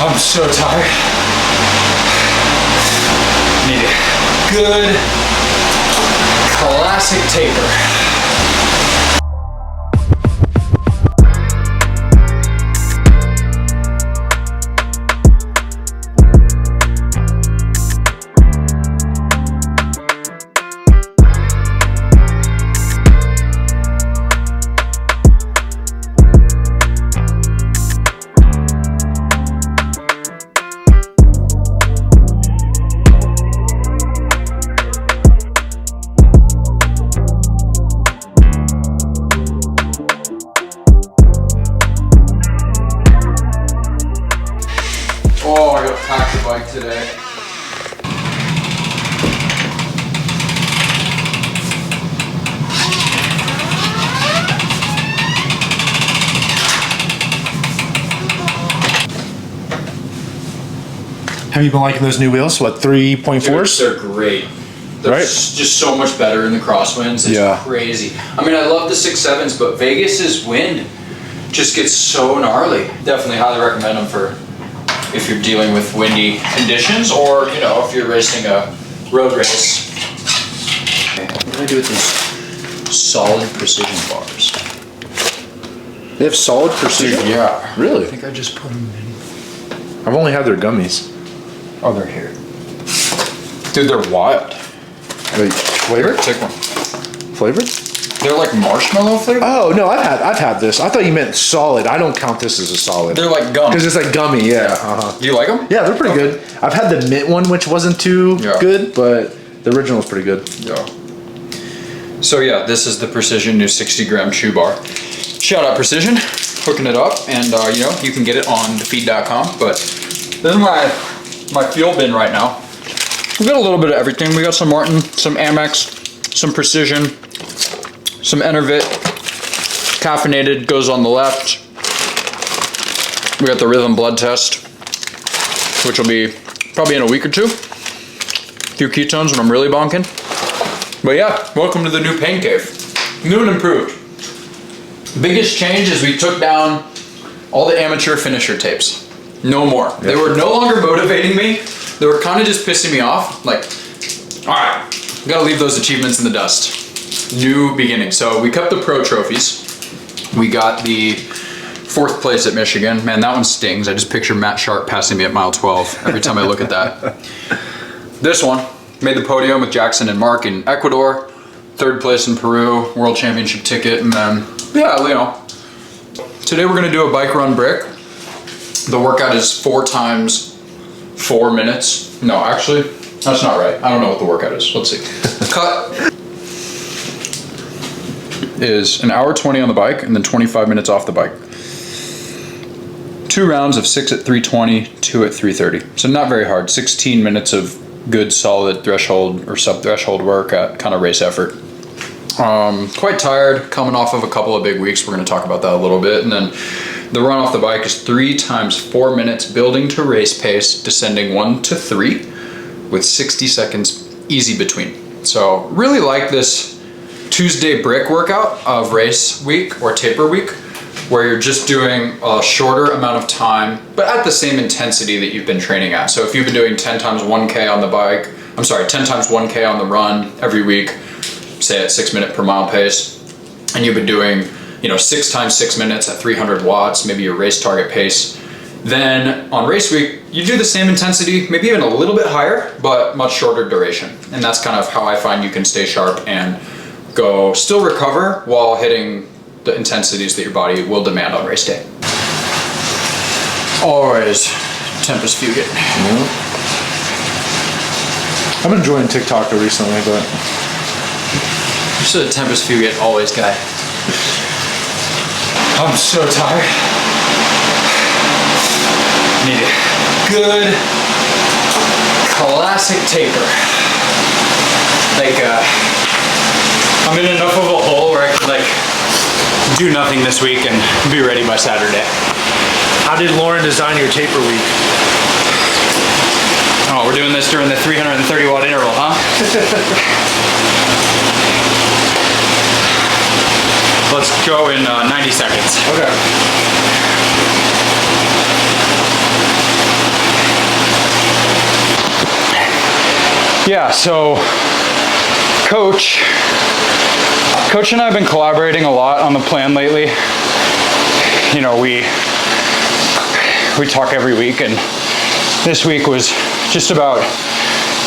I'm so tired. Need a good classic taper. Oh, I gotta pack the bike today. Have you been liking those new wheels? What, 3.4s? They're great. They're right? Just so much better in the crosswinds. It's crazy. I mean, I love the 6.7s, but Vegas's wind just gets so gnarly. Definitely highly recommend them for if you're dealing with windy conditions, or you know, if you're racing a road race. Okay, what do I do with these solid precision bars? They have solid precision? Dude, yeah. Really? I think I just put them in. I've only had their gummies. Oh, they're here. Dude, they're wild. Wait, flavored? Take one. Flavored? They're like marshmallow flavored? Oh, no, I've had this. I thought you meant solid. I don't count this as a solid. They're like gum. Because it's like gummy, yeah. Do you like them? Yeah, they're pretty good. I've had the mint one, which wasn't too good, but the original is pretty good. Yeah. So yeah, this is the Precision new 60-gram chew bar. Shout out Precision, hooking it up, and you know, you can get it on thefeed.com. But this is my fuel bin right now. We got a little bit of everything. We got some Martin, some Amex, some Precision, some Enervit, caffeinated goes on the left. We got the Rhythm blood test, which will be probably in a week or two. A few ketones when I'm really bonking. But yeah, welcome to the new pain cave. New and improved. Biggest change is we took down all the amateur finisher tapes. No more. They were no longer motivating me. They were kind of just pissing me off. Like, all right, gotta leave those achievements in the dust. New beginning. So we kept the pro trophies. We got the 4th place at Michigan. Man, that one stings. I just picture Matt Sharp passing me at mile 12 every time I look at that. This one made the podium with Jackson and Mark in Ecuador. 3rd place in Peru, world championship ticket. And then, yeah, you know, today we're gonna do a bike run brick. The workout is 4 times 4 minutes. No, actually, that's not right. I don't know what the workout is. Let's see. Cut is an hour 20 on the bike and then 25 minutes off the bike. 2 rounds of 6 at 320, 2 at 330. So not very hard. 16 minutes of good solid threshold or sub-threshold work at kind of race effort. Quite tired, coming off of a couple of big weeks. We're going to talk about that a little bit. And then the run off the bike is 3 times 4 minutes, building to race pace, descending 1 to 3 with 60 seconds easy between. So really like this Tuesday brick workout of race week or taper week, where you're just doing a shorter amount of time, but at the same intensity that you've been training at. So if you've been doing 10 times 1K on the bike, 10 times 1K on the run every week, say at 6 minute per mile pace, and you've been doing, you know, 6 times 6 minutes at 300 watts, maybe your race target pace, then on race week, you do the same intensity, maybe even a little bit higher, but much shorter duration. And that's kind of how I find you can stay sharp and go still recover while hitting the intensities that your body will demand on race day. Always Tempest Fugit. I've been enjoying TikTok recently, but you're still a Tempest Fugit always guy. I'm so tired. Need a good classic taper. Like I'm in enough of a hole where I can like do nothing this week and be ready by Saturday. how did Lauren design your taper week? Oh, we're doing this during the 330 watt interval, huh? Let's go in 90 seconds. Okay. yeah, so Coach and I have been collaborating a lot on the plan lately. You know, we talk every week, and this week was just about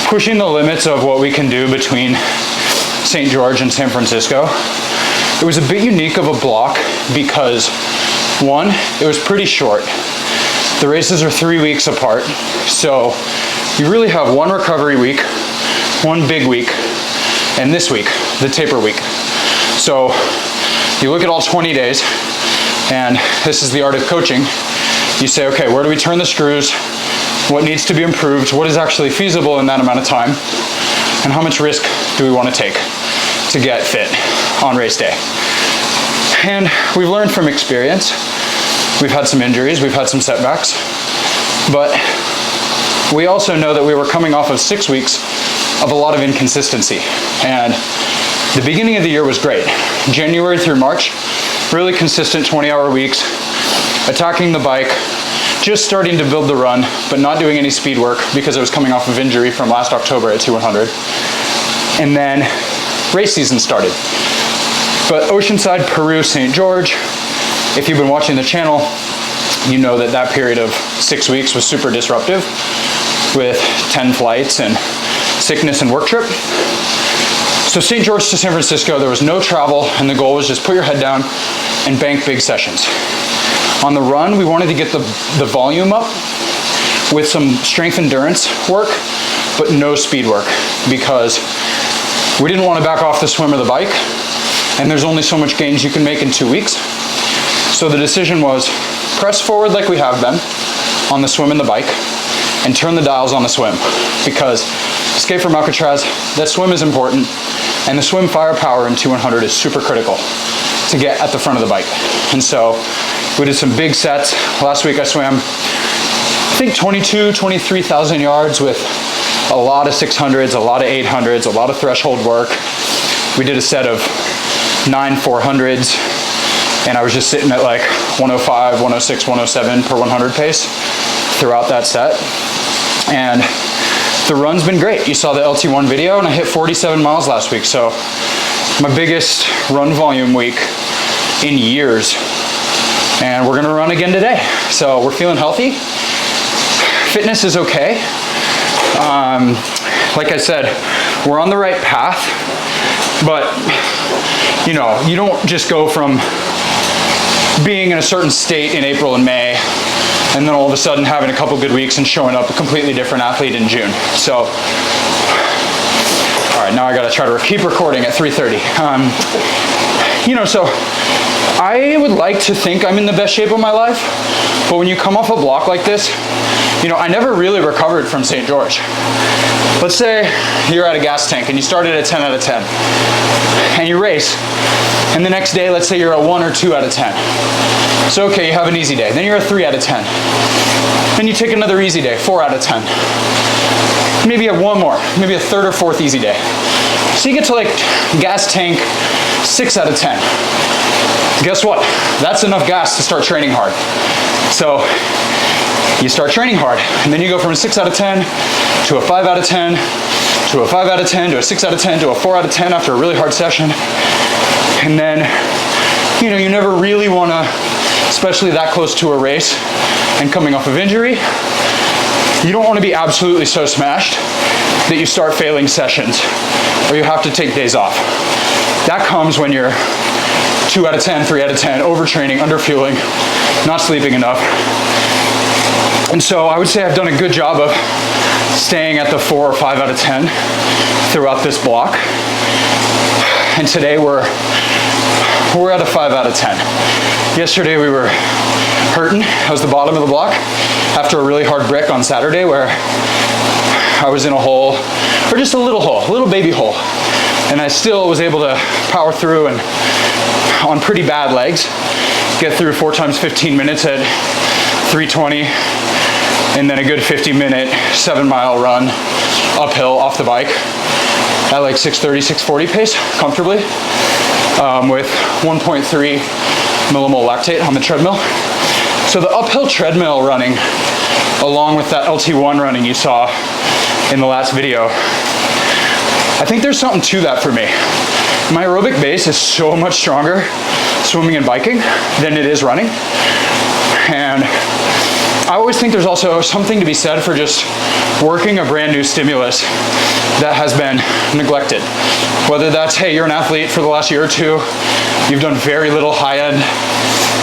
pushing the limits of what we can do between St. George and San Francisco. It was a bit unique of a block because, one, it was pretty short. The races are 3 weeks apart, so you really have one recovery week, one big week, and this week, the taper week. So you look at all 20 days, and this is the art of coaching. You say, okay, where do we turn the screws? What needs to be improved? What is actually feasible in that amount of time? And how much risk do we want to take to get fit on race day? And we've learned from experience. We've had some injuries, we've had some setbacks, but we also know that we were coming off of 6 weeks of a lot of inconsistency. And the beginning of the year was great. January through March, really consistent 20-hour weeks, attacking the bike, just starting to build the run, but not doing any speed work because I was coming off of injury from last October at T100. And then race season started. But Oceanside, Peru, St. George, if you've been watching the channel, you know that that period of 6 weeks was super disruptive with 10 flights and sickness and work trip. So St. George to San Francisco, there was no travel, and the goal was just put your head down and bank big sessions. On the run, we wanted to get the volume up with some strength endurance work, but no speed work, because we didn't want to back off the swim or the bike, and there's only so much gains you can make in 2 weeks. So the decision was press forward like we have been on the swim and the bike, and turn the dials on the swim, because escape from Alcatraz, that swim is important, and the swim firepower in T100 is super critical to get at the front of the bike. And so we did some big sets. Last week I swam, I think 23,000 yards with a lot of 600s, a lot of 800s, a lot of threshold work. We did a set of 9 400s, and I was just sitting at like 105, 106, 107 per 100 pace throughout that set. And the run's been great. You saw the LT1 video, and I hit 47 miles last week. So my biggest run volume week in years. And we're gonna run again today. So we're feeling healthy. Fitness is okay. Like I said, we're on the right path, but you know, you don't just go from being in a certain state in April and May and then all of a sudden having a couple good weeks and showing up a completely different athlete in June. So, all right, now I gotta try to keep recording at 3:30. You know, so I would like to think I'm in the best shape of my life, but when you come off a block like this, you know, I never really recovered from St. George. Let's say you're at a gas tank and you started at 10 out of 10 and you race, and the next day, let's say you're a 1 or 2 out of 10. So okay, you have an easy day. Then you're a 3 out of 10. Then you take another easy day, 4 out of 10. Maybe you have one more, maybe a third or fourth easy day. So you get to like gas tank 6 out of 10. Guess what? That's enough gas to start training hard. So you start training hard, and then you go from a 6 out of 10 to a 5 out of 10 to a 5 out of 10 to a 6 out of 10 to a 4 out of 10 after a really hard session. And then, you know, you never really want to, especially that close to a race and coming off of injury, you don't want to be absolutely so smashed that you start failing sessions or you have to take days off. That comes when you're 2 out of 10, 3 out of 10, overtraining, underfueling, not sleeping enough. And so I would say I've done a good job of staying at the 4 or 5 out of 10 throughout this block. And today we're at a 5 out of 10. Yesterday we were hurting. I was the bottom of the block after a really hard brick on Saturday where I was in a hole, or just a little baby hole. And I still was able to power through and on pretty bad legs, get through 4 times 15 minutes at 3:20, and then a good 50-minute 7-mile run uphill off the bike at like 6:30, 6:40 pace comfortably, with 1.3 millimole lactate on the treadmill. So the uphill treadmill running, along with that LT1 running you saw in the last video, I think there's something to that for me. My aerobic base is so much stronger swimming and biking than it is running. And I always think there's also something to be said for just working a brand new stimulus that has been neglected. Whether that's, hey, you're an athlete for the last year or two, you've done very little high-end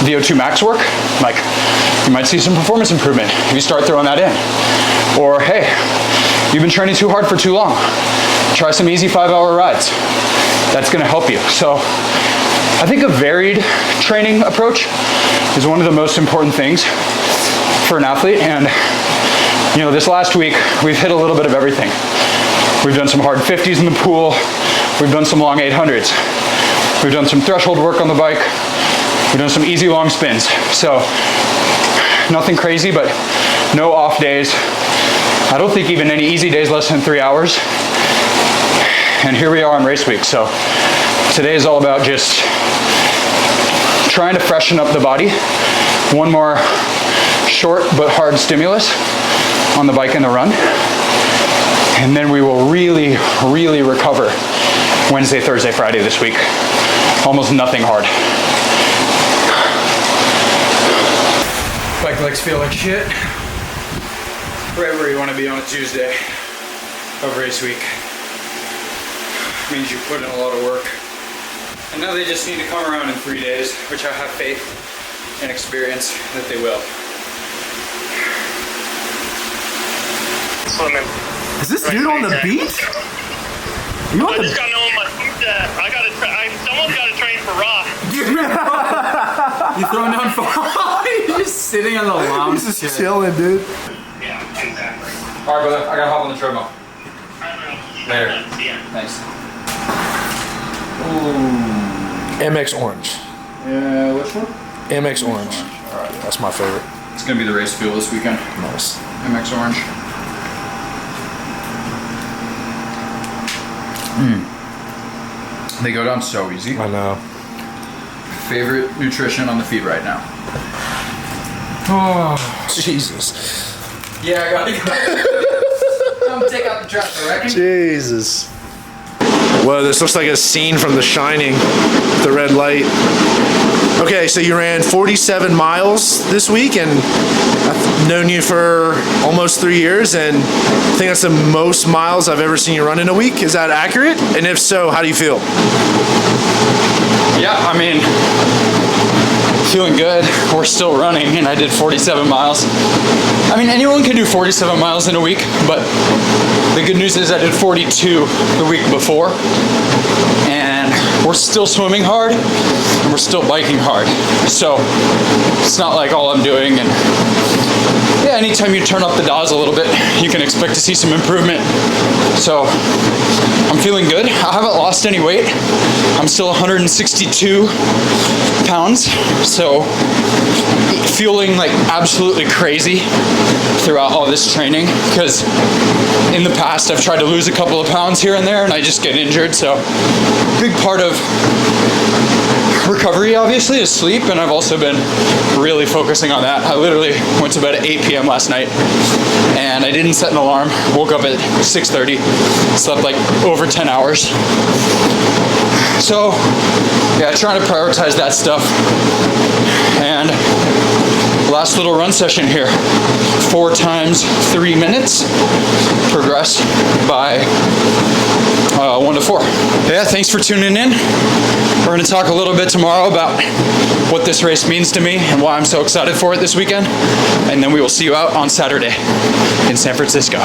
VO2 max work, like you might see some performance improvement if you start throwing that in. Or, hey, you've been training too hard for too long, try some easy 5-hour rides. That's gonna help you. So I think a varied training approach is one of the most important things for an athlete. And you know, this last week we've hit a little bit of everything. We've done some hard 50s in the pool, we've done some long 800s, we've done some threshold work on the bike, we've done some easy long spins. So nothing crazy, but no off days. I don't think even any easy days less than 3 hours. And here we are on race week. So today is all about just trying to freshen up the body. One more short but hard stimulus on the bike and the run. And then we will really, really recover Wednesday, Thursday, Friday this week. Almost nothing hard. Bike legs feel like shit. Right where you want to be on a Tuesday of race week. Means you put in a lot of work. And now they just need to come around in 3 days, which I have faith and experience that they will. Swimming. Is this dude on the beach? You I just got to know my food that someone's got to train for raw. You throwing down fall? You're just sitting on the lounge. He's just chilling, dude. Yeah, exactly. Alright, brother, I gotta hop on the treadmill. Later. Yeah. Thanks. MX Orange. Yeah, which one? MX Orange. Alright. That's my favorite. It's gonna be the race fuel this weekend. Nice. MX Orange. They go down so easy. I know. Favorite nutrition on the feed right now? Oh, Jesus. Yeah, I gotta go. Take out the trash, I reckon. Jesus. Well, this looks like a scene from The Shining, the red light. Okay, so you ran 47 miles this week, and I've known you for almost 3 years, and I think that's the most miles I've ever seen you run in a week. Is that accurate? And if so, how do you feel? Yeah, I mean, feeling good. We're still running, and I did 47 miles. I mean, anyone can do 47 miles in a week, but the good news is I did 42 the week before, and we're still swimming hard, and we're still biking hard. So it's not like all I'm doing, and yeah, anytime you turn up the dials a little bit, you can expect to see some improvement. So I'm feeling good. I haven't lost any weight. I'm still 162 pounds, so feeling like absolutely crazy throughout all this training, because in the past I've tried to lose a couple of pounds here and there and I just get injured. So big part of recovery obviously is sleep, and I've also been really focusing on that. I literally went to bed at 8 p.m. last night and I didn't set an alarm. Woke up at 6:30, slept like over 10 hours. So yeah, trying to prioritize that stuff. And last little run session here, 4 times 3 minutes, progress by 1 to 4. Yeah, thanks for tuning in. We're going to talk a little bit tomorrow about what this race means to me and why I'm so excited for it this weekend. And then we will see you out on Saturday in San Francisco.